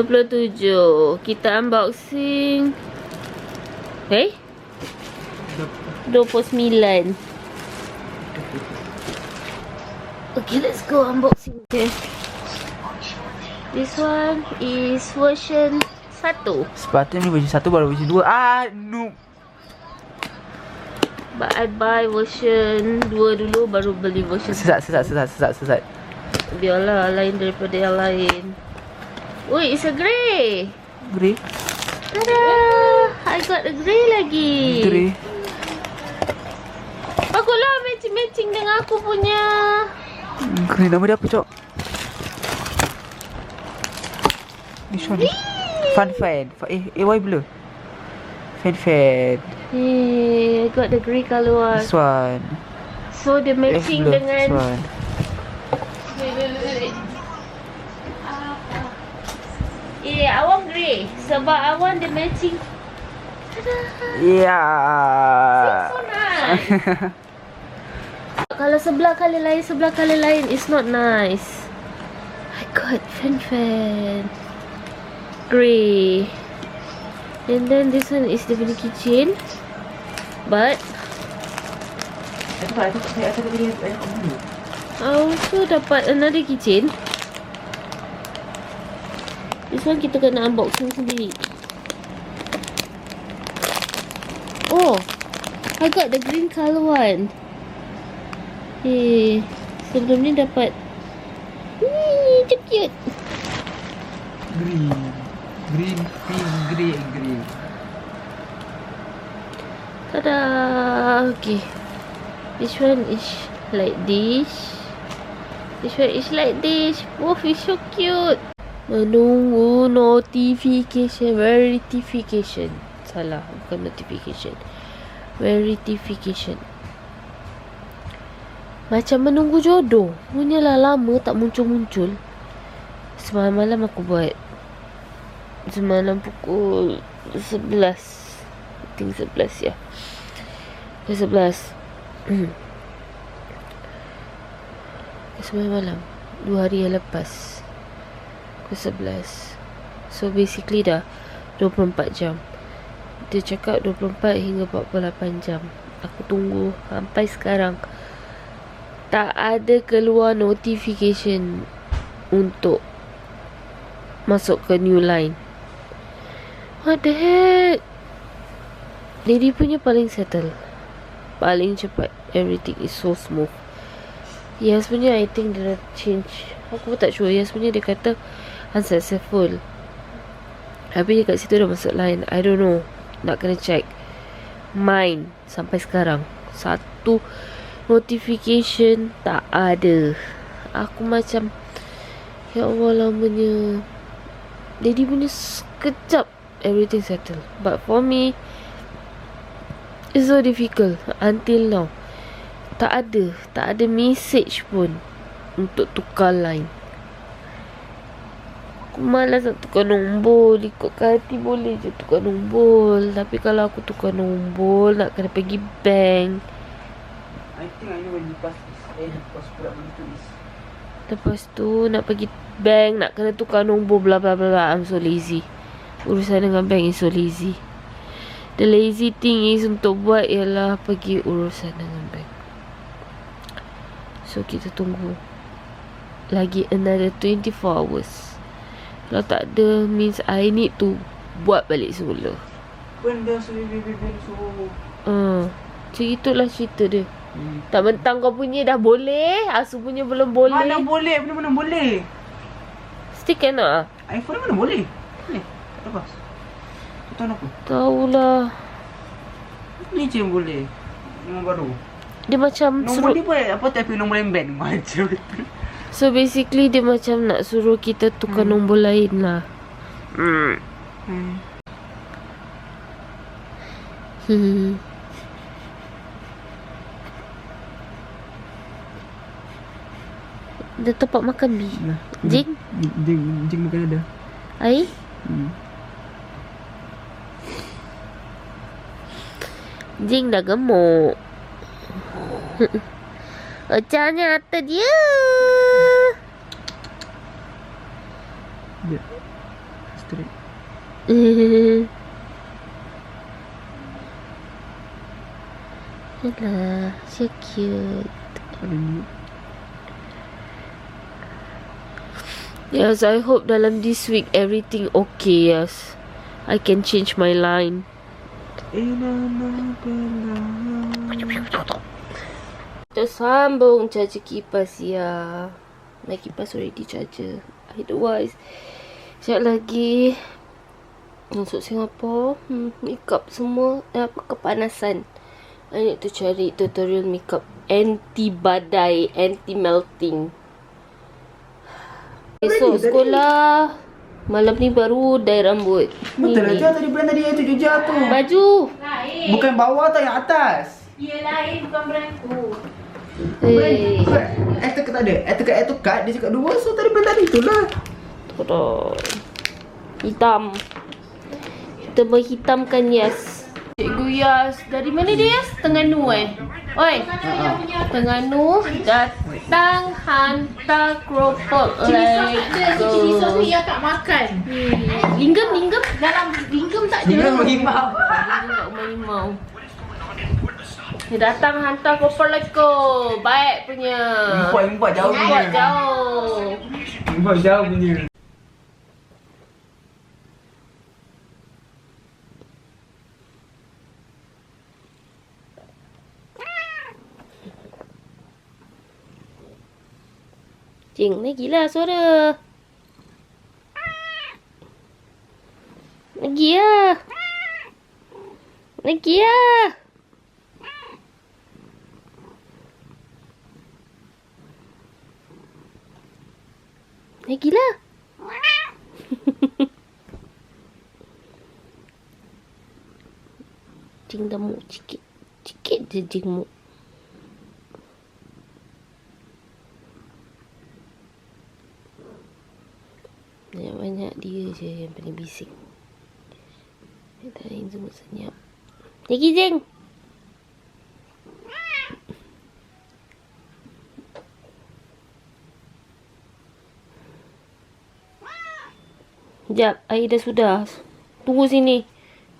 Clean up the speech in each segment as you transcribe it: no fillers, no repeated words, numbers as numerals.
27. Kita unboxing. 29. Okay, let's go unboxing. Okay. This one is version 1. Sepatutnya version 1 baru version 2. Noob. But I buy version 2 dulu, baru beli version Sesat. Biarlah lain daripada yang lain. Woi, it's a grey. Grey. Tada! I got a grey lagi. Grey. Baguslah matching dengan aku punya. Grey nama dia apa, Cok? This one. Fan. Why blue? Fan. I got the grey colour one. This one. So the matching blue. dengan This one. I want grey. Sebab I want the matching. Yeah. So nice. Kalau sebelah kali lain it's not nice. I got fan. Grey. And then this one is the keychain. But I also dapat another keychain. This one kita kena unboxing sendiri. Oh, I got the green colour one. Sebelum ni dapat itu cute. Green, pink, green. Tada. Okay. This one is like this. This one is like this. Both is so cute. Menunggu notification. Verification. Salah, bukan notification. Verification. Macam menunggu jodoh. Punyalah lama tak muncul-muncul. Semalam malam aku buat. Semalam pukul 11. I think 11 ya. 11. Semalam malam. 2 hari yang lepas. Pukul 11. So basically dah 24 jam. Dia cakap 24 hingga 48 jam. Aku tunggu sampai sekarang. Tak ada keluar notification untuk masuk ke new line. What the heck? Daddy punya paling settle, paling cepat. Everything is so smooth. Yang sebenarnya I think dia change. Aku pun tak sure. Yang sebenarnya dia kata unsuccessful. Habis dia kat situ dah masuk line. I don't know. Nak kena check. Mine sampai sekarang satu notification tak ada. Aku macam, ya Allah, lamanya. Daddy punya sekejap everything settle. But for me, it's so difficult until now. Tak ada message pun untuk tukar line. Aku malas nak tukar nombor. Ikutkan hati boleh je tukar nombor. Tapi kalau aku tukar nombor, nak kena pergi bank. I think I know when you pass this. Lepas tu nak pergi bank, nak kena tukar nombor, bla bla bla. I'm so lazy. Urusan dengan bank is so lazy. The lazy thing is untuk buat ialah pergi urusan dengan bank. So kita tunggu lagi another 24 hours. Kalau tak ada, means I need to buat balik semula. Benda so. Macam itulah cerita dia. Tak mentang kau punya dah boleh, Asu punya belum boleh. Mana boleh? Mana boleh? Still cannot lah. iPhone mana boleh? Boleh. Lepas. Tu tahu apa? Tahulah. Ni je yang boleh. Nombor baru. Dia macam Nombor dia pun apa tapi nombor yang band macam tu. So basically dia macam nak suruh kita tukar nombor lain lah. Dia tempat makan bi. Jing? Jing makan ada. Air? Jing dah gemuk. Ocahnya atas dia. Alah, so cute. Yes, I hope dalam this week everything okay. Yes, I can change my line. Kita sambung charger kipas ya. My kipas already charger. Otherwise, sekejap lagi masuk Singapore. Makeup semua kepanasan. I need to cari tutorial makeup anti badai, anti melting. Esok sekolah. Malam ni baru dye rambut. Betul lah, tadi brand tadi yang 7 jam tu. Baju. Lain. Bukan bawah tau, yang atas. Ya lain, bukan brand tu. Etokat tak ada. Etokat dia cakap 2. So tadi brand tadi tu lah. Todong. Hitam. Kita menghitamkan Yas. Cikgu Yas. Dari mana dia Yas? Terengganu Oi. Terengganu datang hantar keropok. Cili sos tu yang tak makan. Linggam. Dalam linggam tak ada. Dia menghimbau. Limau. Dia datang hantar keropok leko. Baik punya. Import jauh punya. Import jauh. Import jauh punya. Cing, naiklah suara. Lagi lah. Lagi lah. Lagi lah. Cing damuk sikit. Sikit je jenguk. Banyak dia je yang paling bising. Yang lain semua senyap. Lagi Zeng. Sekejap, air dah sudah. Tunggu sini.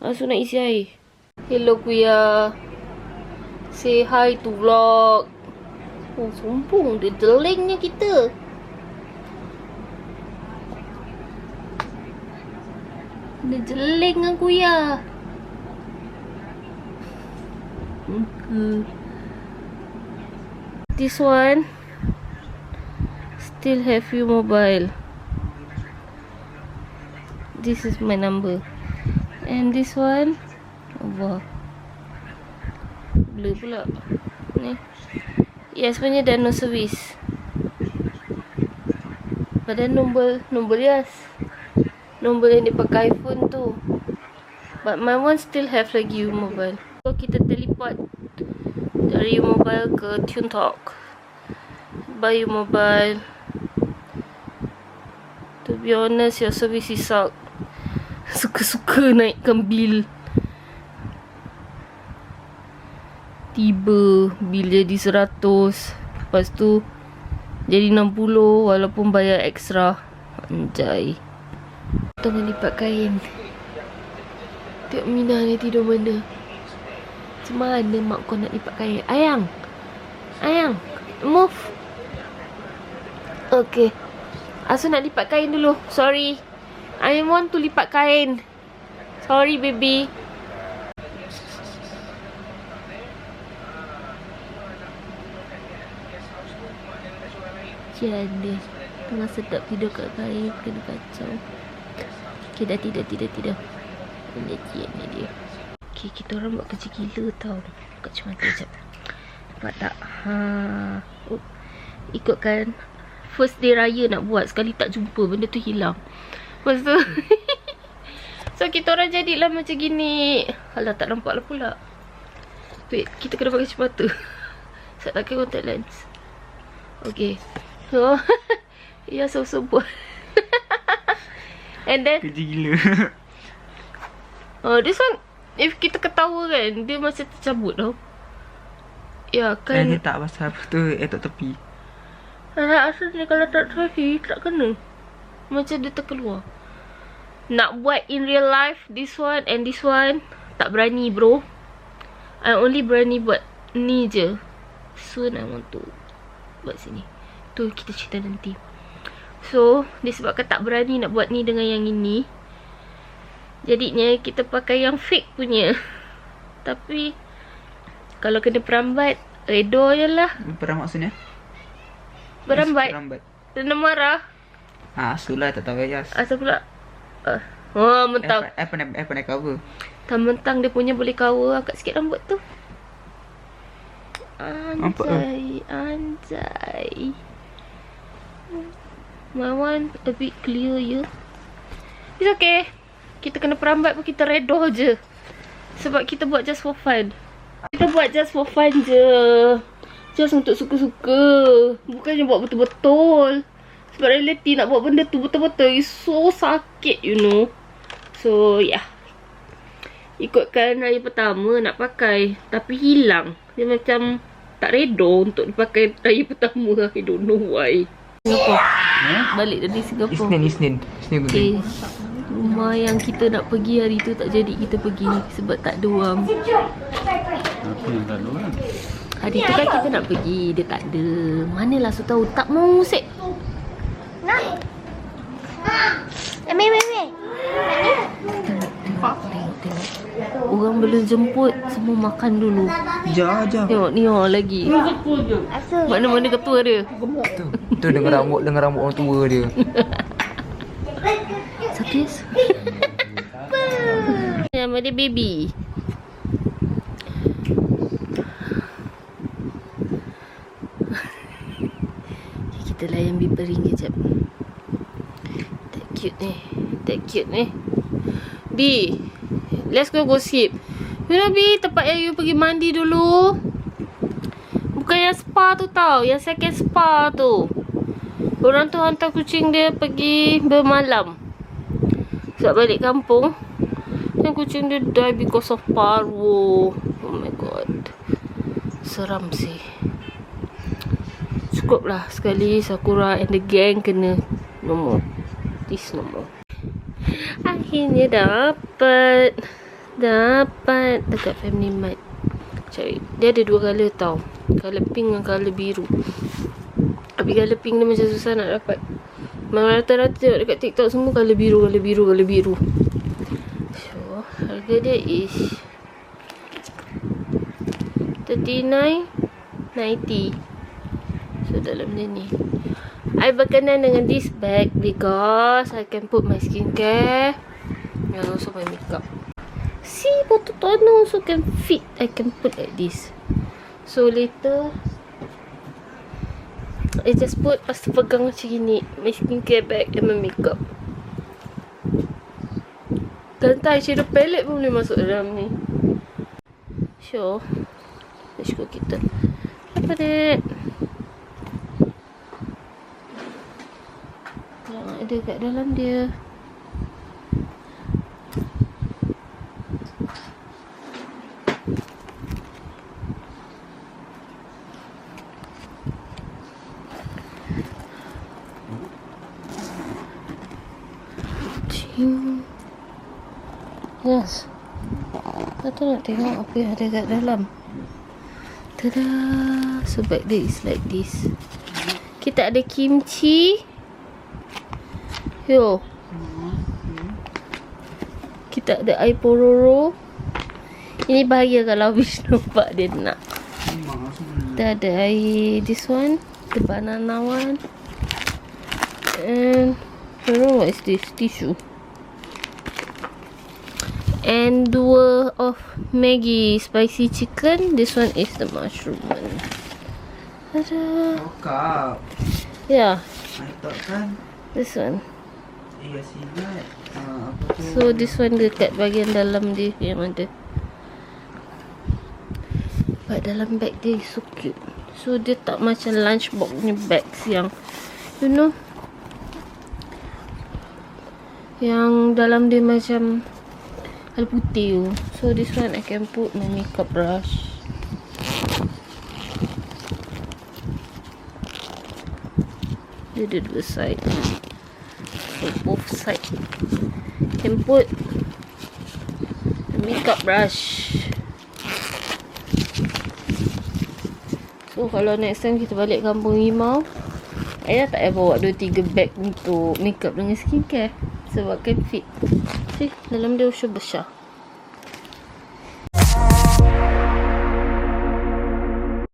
Asu nak isi air. Hello Kuya. Say hi to vlog. Oh, sombong. Dia delengnya kita. Dia jeling aku ya. This one still have you mobile. This is my number. And this one Allah. Blur pula. Ni. Yes, sebenarnya dah no service. Pada nombor yes. Nombor yang dipakai iPhone tu. But my one still have lagi mobile. So kita teleport dari mobile ke TuneTalk. Buy mobile. To be honest, your service is suck. Suka-suka naikkan bil. Tiba bil jadi 100. Lepas tu jadi 60 walaupun bayar ekstra. Anjay. Tengah lipat kain. Tengok Mina ni tidur mana. Macam mana mak kau nak lipat kain? Ayang. Move. Okay. Asu nak lipat kain dulu. Sorry. I want to lipat kain. Sorry baby. Jadi tengah sedap tidur kat kain. Kena kacau. Okay, dah tidur. Ini dia. Okay, kita orang buat kerja gila tau. Buka cermata sekejap. Nampak tak? Ikutkan first day raya nak buat. Sekali tak jumpa, benda tu hilang. Lepas tu so kita orang jadilah macam gini. Alah, tak nampak lah pula. Wait, kita kena pakai cermata. Sebab tak pakai contact lens. Okay. So ya, so buat. And then Kerja gila. this one, if kita ketawa kan, dia macam tercabut tau. Ya kan. Dia tak pasal apa tu, tak tepi. Asal ni kalau tak traffic, tak kena. Macam dia terkeluar. nak buat in real life, this one and this one, tak berani bro. I only berani buat ni je. Soon I want to buat sini. Tu kita cerita nanti. So, disebabkan tak berani nak buat ni dengan yang ini, jadinya kita pakai yang fake punya. Tapi kalau kena perambat, redha je lah. Perang maksudnya? Berambat. Perambat. Kena marah. Sulah tak tahu ya. Asal pula mentang. Pandai cover. Mentang dia punya boleh cover. Angkat sikit rambut tu. Anjay. My one a bit clear je. It's okay. Kita kena perambat pun kita redha je. Sebab kita buat just for fun. Kita buat just for fun je. Just untuk suka-suka. Bukannya buat betul-betul. Sebab reality nak buat benda tu betul-betul is so sakit, you know. So, yeah. Ikutkan hari pertama nak pakai. Tapi hilang. Dia macam tak redha untuk dipakai hari pertama. I don't know why. Singapore. Balik dari Singapore. Isnin Okay. Rumah yang kita nak pergi hari tu tak jadi kita pergi. Sebab tak ada orang. Apa yang tak ada orang? Hari tu kan kita nak pergi. Dia tak ada. Manalah so tahu. Tak mau musik. Tengok. Orang belum jemput. Semua makan dulu. Jauh. Tengok ni lagi. Mana-mana ketua dia. Tu dengan rambut orang tua dia. Satu yes. Nama dia baby. Kita layan bipering kejap. Tak cute ni. B, let's go gossip. You know B, tempat yang you pergi mandi dulu. Bukan yang spa tu tau. Yang second spa tu. Orang tu hantar kucing dia pergi bermalam. Sebab balik kampung. Dan kucing dia die because of parvo. Oh my god. Seram sih. Cukup lah sekali Sakura and the gang kena nombor. This nombor. Akhirnya dapat dekat Family Mart. Cari. Dia ada dua colour tau. Colour pink dengan colour biru. Tapi colour pink ni macam susah nak dapat. Memang rata-rata tengok dekat TikTok semua colour biru. So, harga dia is $39.90. So, dalam dia ni. I berkenan dengan this bag because I can put my skincare and also my makeup. See, bottle toner also can fit. I can put like this. So, later I just put, lepas tu pegang macam gini, my skincare bag and my makeup. Gantai shadow palette pun boleh masuk dalam ni. Sure. Let's go kita. Apa ni? Yang ada kat dalam dia. Yes. Kita nak tengok apa yang ada kat dalam. Tada. So bag dia is like this. Kita ada kimchi. Yo. Kita ada air pororo. Ini bahaya kalau habis nampak dia nak. Kita ada air this one, the banana one. And I don't know what is this, tissue. And 2 of Maggi spicy chicken. This one is the mushroom one. Tada. Kak. Yeah, I thought kan. this one. Iya silat. Apa tu? So this one dekat bahagian dalam dia yang ada. But dalam bag dia is so cute. So dia tak macam lunchbox punya bags yang, you know, yang dalam dia macam hal putih tu. So this one I can put my makeup brush. Dia ada dua side. both side. Can put the makeup brush. So kalau next time kita balik kampung Rimau, Aida tak payah bawa 2-3 bag untuk makeup dengan skincare. Sebab kan fit. See, dalam dia usah besar.